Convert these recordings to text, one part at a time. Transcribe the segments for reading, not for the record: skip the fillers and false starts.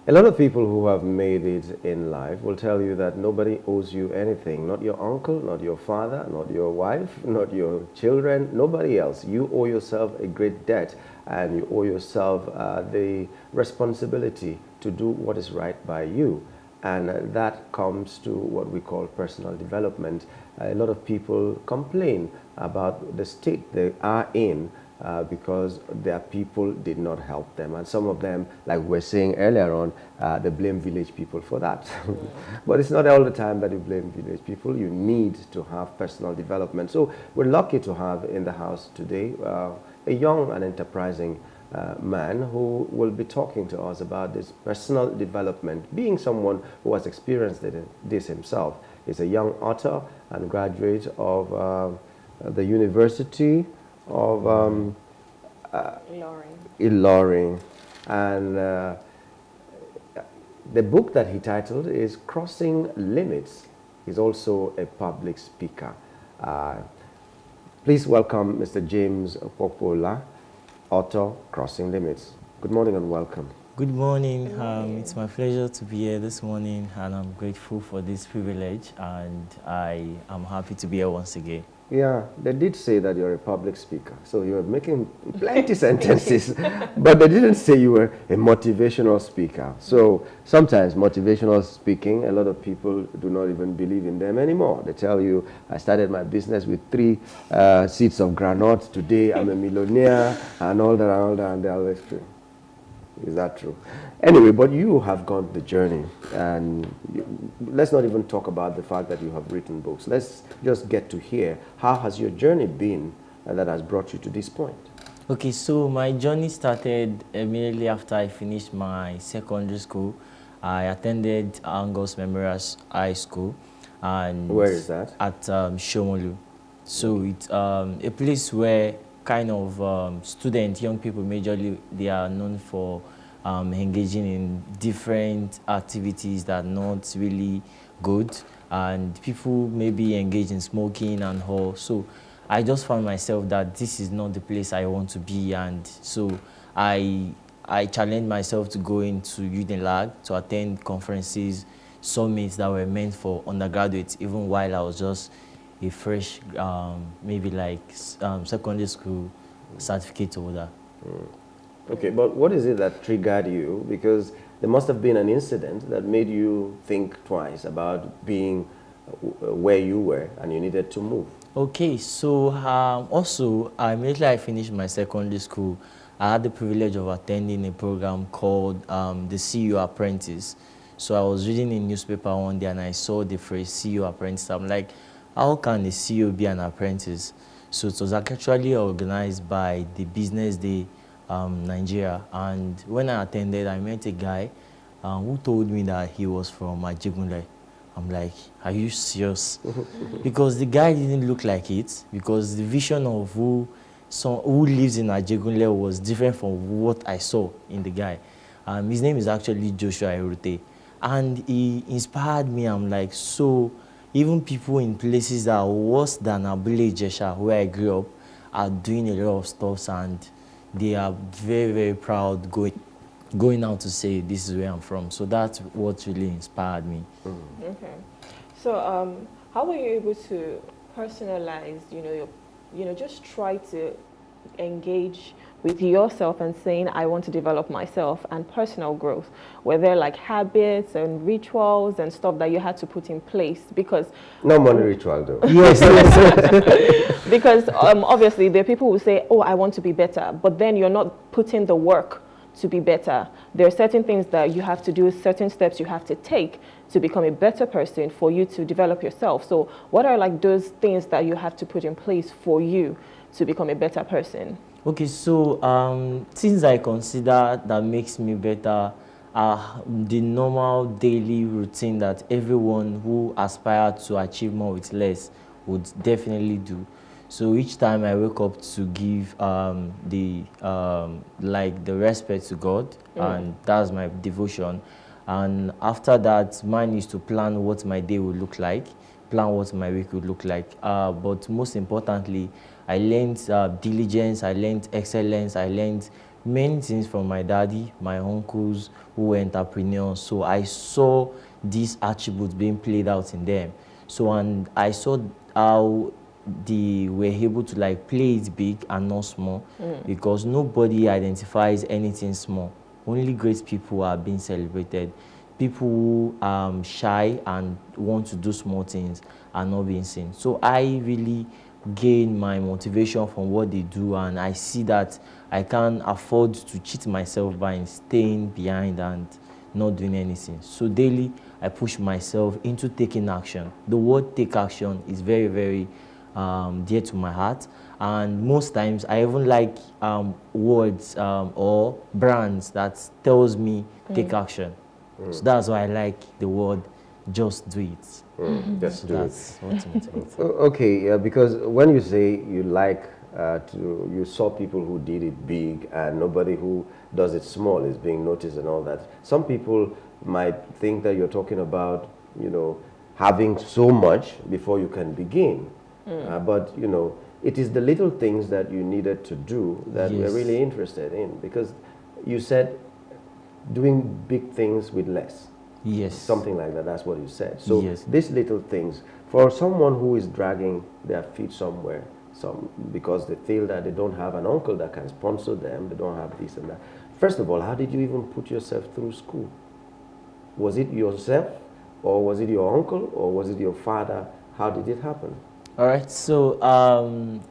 A lot of people who have made it in life will tell you that nobody owes you anything. Not your uncle, not your father, not your wife, not your children, nobody else. You owe yourself a great debt, and you owe yourself the responsibility to do what is right by you. And that comes to what we call personal development. A lot of people complain about the state they are in because their people did not help them. And some of them, like we were saying earlier on, they blame village people for that. But it's not all the time that you blame village people. You need to have personal development. So we're lucky to have in the house today a young and enterprising man who will be talking to us about this personal development, being someone who has experienced this himself. He's a young author and graduate of the University of Ilorin. And the book that he titled is Crossing Limits. He's also a public speaker. Please welcome Mr. James Popola, author, Crossing Limits. Good morning and welcome. Good morning. It's my pleasure to be here this morning, and I'm grateful for this privilege, and I am happy to be here once again. Yeah, they did say that you're a public speaker, so you were making plenty sentences, but they didn't say you were a motivational speaker. So sometimes motivational speaking, a lot of people do not even believe in them anymore. They tell you, I started my business with 3 seeds of granite. Today I'm a millionaire, and all that, and they'll explain. Is that true? Anyway, but you have gone the journey, and let's not even talk about the fact that you have written books. Let's just get to hear, how has your journey been that has brought you to this point? Okay, so my journey started immediately after I finished my secondary school. I attended Angles Memorial High School. And where is that? At Shomolu. So it's a place where kind of students, young people majorly, they are known for engaging in different activities that are not really good, and people maybe engage in smoking and all. So I just found myself that this is not the place I want to be, and so I challenged myself to go into UNILAG to attend conferences, summits that were meant for undergraduates, even while I was just a fresh, maybe like secondary school certificate holder. Okay, but what is it that triggered you? Because there must have been an incident that made you think twice about being where you were and you needed to move. Okay, so also immediately I finished my secondary school, I had the privilege of attending a program called the CEO Apprentice. So I was reading a newspaper one day and I saw the phrase CEO Apprentice. I'm like, how can a CEO be an apprentice? So it was actually organized by the Business Day Nigeria. And when I attended, I met a guy who told me that he was from Ajegunle. I'm like, are you serious? Because the guy didn't look like it, because the vision of who lives in Ajegunle was different from what I saw in the guy. His name is actually Joshua Erute. And he inspired me. I'm like, so even people in places that are worse than Abule Jesha, where I grew up, are doing a lot of stuff, and they are very, very proud going out to say, this is where I'm from. So that's what really inspired me. Okay. So how were you able to personalize, just try to engage with yourself and saying, I want to develop myself, and personal growth? Were there like habits and rituals and stuff that you had to put in place? Because no money ritual though. Yes. Because obviously there are people who say, oh, I want to be better, but then you're not putting the work to be better. There are certain things that you have to do, certain steps you have to take to become a better person, for you to develop yourself. So what are like those things that you have to put in place for you to become a better person? Okay, so things I consider that makes me better are the normal daily routine that everyone who aspires to achieve more with less would definitely do. So each time I wake up to give the respect to God, and that's my devotion. And after that, mine is to plan what my day will look like, plan what my week would look like. But most importantly, I learned diligence, I learned excellence, I learned many things from my daddy, my uncles who were entrepreneurs. So I saw these attributes being played out in them. So, and I saw how they were able to like play it big and not small, because nobody identifies anything small. Only great people are being celebrated. People who are shy and want to do small things are not being seen. So I really gain my motivation from what they do, and I see that I can't afford to cheat myself by staying behind and not doing anything. So daily, I push myself into taking action. The word take action is very, very dear to my heart. And most times, I even like words or brands that tells me take action. So that's why I like the word just do it. Just So do it. that's what motivates. Okay, yeah, because when you say you like you saw people who did it big and nobody who does it small is being noticed and all that. Some people might think that you're talking about, having so much before you can begin. But, it is the little things that you needed to do that we're Yes. really interested in, because you said doing big things with less. Yes. Something like that. That's what you said. So Yes. these little things, for someone who is dragging their feet somewhere, because they feel that they don't have an uncle that can sponsor them, they don't have this and that. First of all, how did you even put yourself through school? Was it yourself, or was it your uncle, or was it your father? How did it happen? All right, so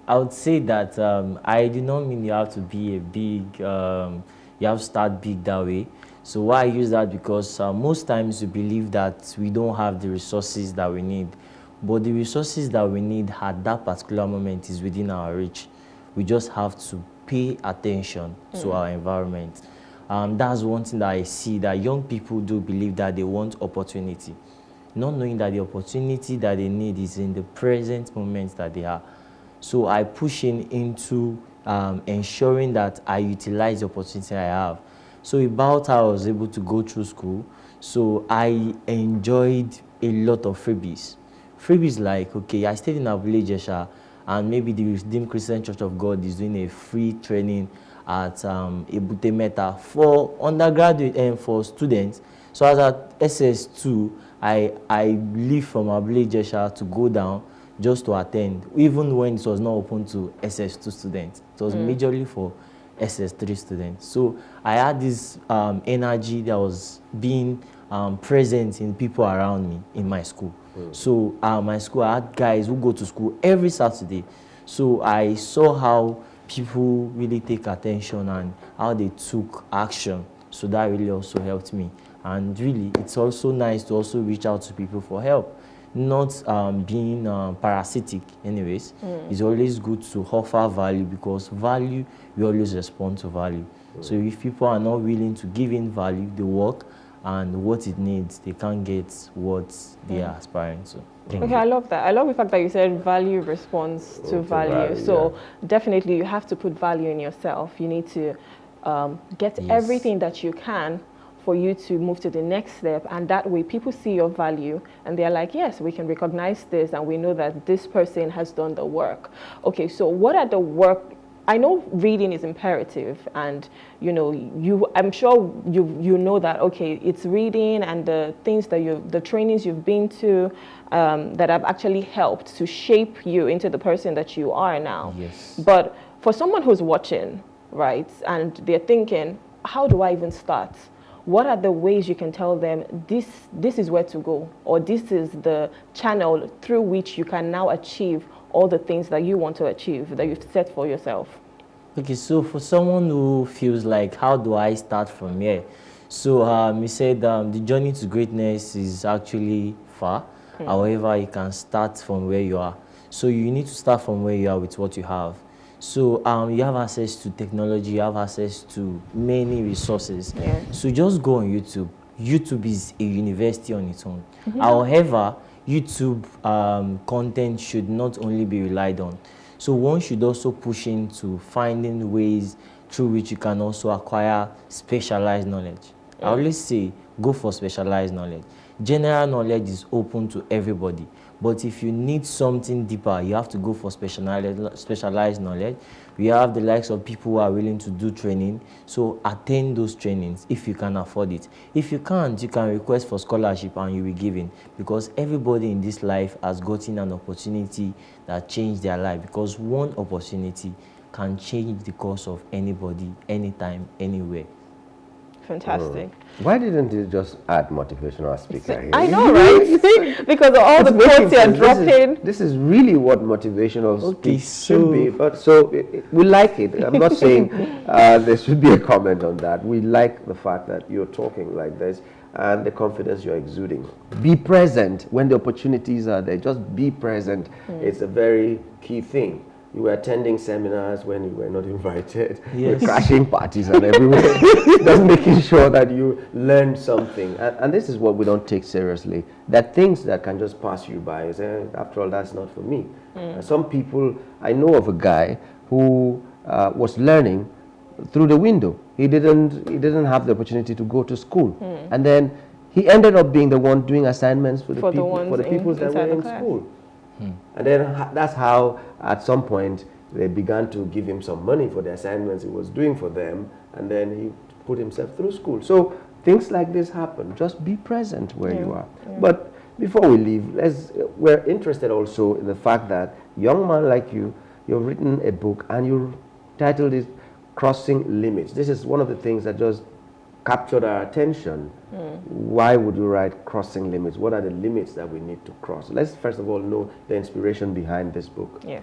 I would say that I do not mean you have to be a big, you have to start big that way. So why I use that, because most times we believe that we don't have the resources that we need, but the resources that we need at that particular moment is within our reach. We just have to pay attention to our environment. That's one thing that I see, that young people do believe that they want opportunity, not knowing that the opportunity that they need is in the present moment that they are. So I push into ensuring that I utilize the opportunity I have. So about how I was able to go through school, so I enjoyed a lot of freebies. Freebies like, okay, I stayed in Abule Jesha, and maybe the Redeemed Christian Church of God is doing a free training at Ebute Meta for undergraduate and for students. So as at SS2, I leave from Abule Jesha to go down just to attend, even when it was not open to SS2 students. It was majorly for SS3 students. So I had this energy that was being present in people around me in my school. So my school, I had guys who go to school every Saturday. So I saw how people really take attention and how they took action. So that really also helped me. And really, it's also nice to also reach out to people for help, not being parasitic anyways. It's always good to offer value, because value, we always respond to value. So if people are not willing to give in value, the work and what it needs, they can't get what they are aspiring to. Okay, I love that. I love the fact that you said value responds to value. So definitely you have to put value in yourself. You need to get everything that you can for you to move to the next step, and that way people see your value and they're like, yes, we can recognize this and we know that this person has done the work. Okay, so what are the work? I know reading is imperative, and I'm sure you know that, okay, it's reading and the things that the trainings you've been to that have actually helped to shape you into the person that you are now. Yes. But for someone who's watching, right, and they're thinking, how do I even start? What are the ways you can tell them this is where to go, or this is the channel through which you can now achieve all the things that you want to achieve, that you've set for yourself? Okay, so for someone who feels like, how do I start from here? So you said the journey to greatness is actually far. However, you can start from where you are. So you need to start from where you are with what you have. So you have access to technology, you have access to many resources. Yeah. So just go on YouTube. YouTube is a university on its own. However, YouTube content should not only be relied on. So one should also push into finding ways through which you can also acquire specialized knowledge. I always say, go for specialized knowledge. General knowledge is open to everybody, But if you need something deeper, you have to go for specialized knowledge. We have the likes of people who are willing to do training. So attend those trainings if you can afford it. If you can't, you can request for scholarship and you'll be given, because everybody in this life has gotten an opportunity that changed their life, because one opportunity can change the course of anybody, anytime, anywhere. Fantastic. Why didn't you just add motivational speaker here? I know, right? Because of all the quotes you're dropping. This is really what motivational speech should be. so- But so we like it. I'm not saying there should be a comment on that. We like the fact that you're talking like this and the confidence you're exuding. Be present when the opportunities are there. Just be present. It's a very key thing. You were attending seminars when you were not invited. Yes. You're crashing parties and everywhere. Just making sure that you learn something. And this is what we don't take seriously. That things that can just pass you by. Say, after all, that's not for me. Some people, I know of a guy who was learning through the window. He didn't have the opportunity to go to school. And then he ended up being the one doing assignments for the people that were in school. And then that's how, at some point, they began to give him some money for the assignments he was doing for them, and then he put himself through school. So things like this happen. Just be present where you are. But before we leave, we're interested also in the fact that young man like you, you've written a book and you titled it Crossing Limits. This is one of the things that just captured our attention. Why would you write Crossing Limits? What are the limits that we need to cross? Let's first of all know the inspiration behind this book. Yes.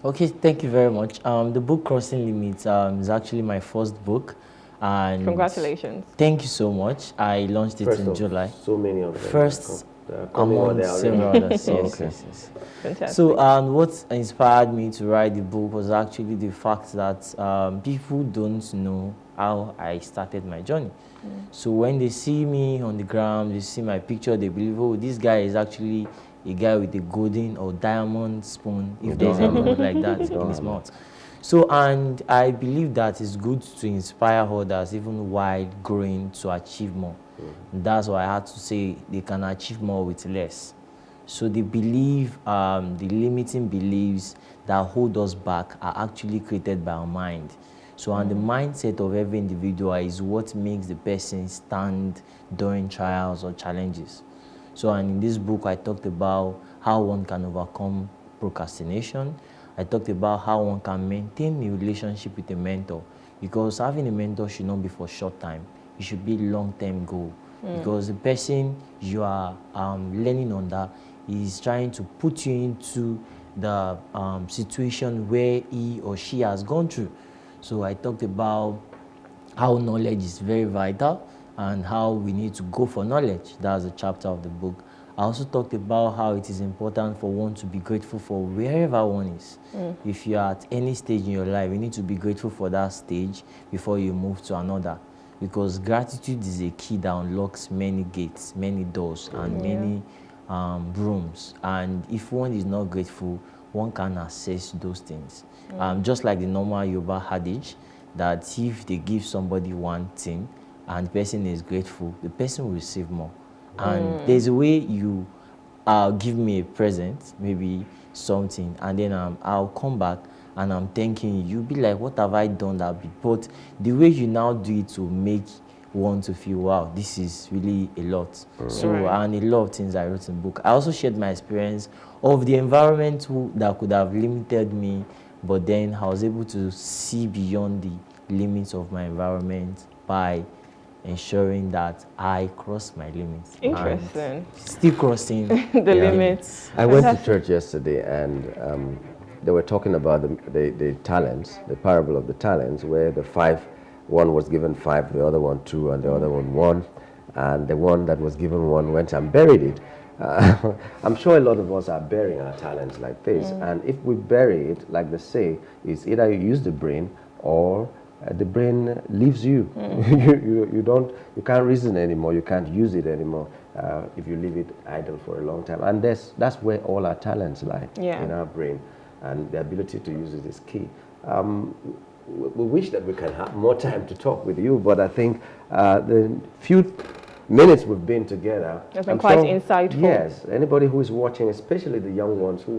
Okay, thank you very much. The book Crossing Limits is actually my first book. And Congratulations. Thank you so much. I launched it First in of July. so many of them. First coming on among there several already. others. Yes, Okay. yes. Fantastic. So, what inspired me to write the book was actually the fact that people don't know how I started my journey. So when they see me on the ground, they see my picture, they believe, oh, this guy is actually a guy with a golden or diamond spoon, if there's anyone like that in his mouth. So, and I believe that it's good to inspire others, even while growing, to achieve more. That's why I had to say they can achieve more with less. So they believe, the limiting beliefs that hold us back are actually created by our mind. So, and the mindset of every individual is what makes the person stand during trials or challenges. So, and in this book, I talked about how one can overcome procrastination. I talked about how one can maintain a relationship with a mentor, because having a mentor should not be for short time. It should be long-term goal, because the person you are learning under is trying to put you into the situation where he or she has gone through. So I talked about how knowledge is very vital and how we need to go for knowledge. That's a chapter of the book. I also talked about how it is important for one to be grateful for wherever one is. If you are at any stage in your life, you need to be grateful for that stage before you move to another. Because gratitude is a key that unlocks many gates, many doors, and many rooms. And if one is not grateful, one can access those things. Just like the normal Yoruba adage, that if they give somebody one thing and the person is grateful, the person will receive more. And there's a way you give me a present, maybe something, and then I'll come back and I'm thanking you. You'll be like, what have I done that bit? But the way you now do it to make one to feel, wow, this is really a lot. So, and a lot of things I wrote in the book. I also shared my experience of the environment that could have limited me, but then I was able to see beyond the limits of my environment by ensuring that I cross my limits. Interesting. And still crossing The limits. I went to church yesterday, and they were talking about the talents, the parable of the talents, where the five, one was given 5, the other one 2, and the other one 1, and the one that was given 1 went and buried it. I'm sure a lot of us are burying our talents like this, and if we bury it, like they say, it's either you use the brain or the brain leaves you. You can't reason anymore. You can't use it anymore if you leave it idle for a long time. And that's where all our talents lie, in our brain, and the ability to use it is key. We wish that we can have more time to talk with you, but I think the few minutes we've been together. It's been quite insightful. Yes, anybody who is watching, especially the young ones who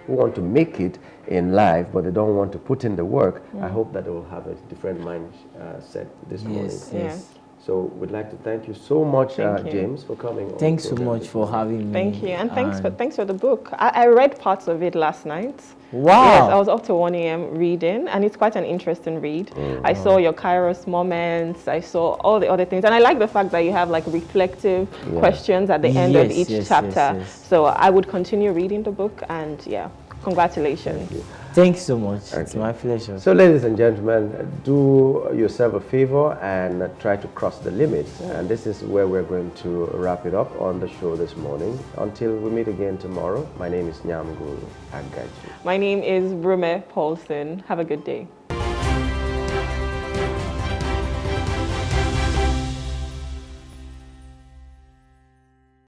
want to make it in life, but they don't want to put in the work, I hope that they will have a different mindset this morning. Yes, Yeah. yes. So we'd like to thank you so much, Thank you. James, for coming on. Thanks the so program much this for morning. having me. Thank you, and thanks for the book. I read parts of it last night. Wow. Yes, I was up to 1 a.m. reading, and it's quite an interesting read. I saw your Kairos moments, I saw all the other things, and I like the fact that you have like reflective questions at the end of each chapter. So I would continue reading the book, and yeah, congratulations. Thanks so much. Okay. It's my pleasure. So, ladies and gentlemen, do yourself a favor and try to cross the limits. And this is where we're going to wrap it up on the show this morning. Until we meet again tomorrow, my name is Nyamguru Agachi. My name is Rume Paulson. Have a good day.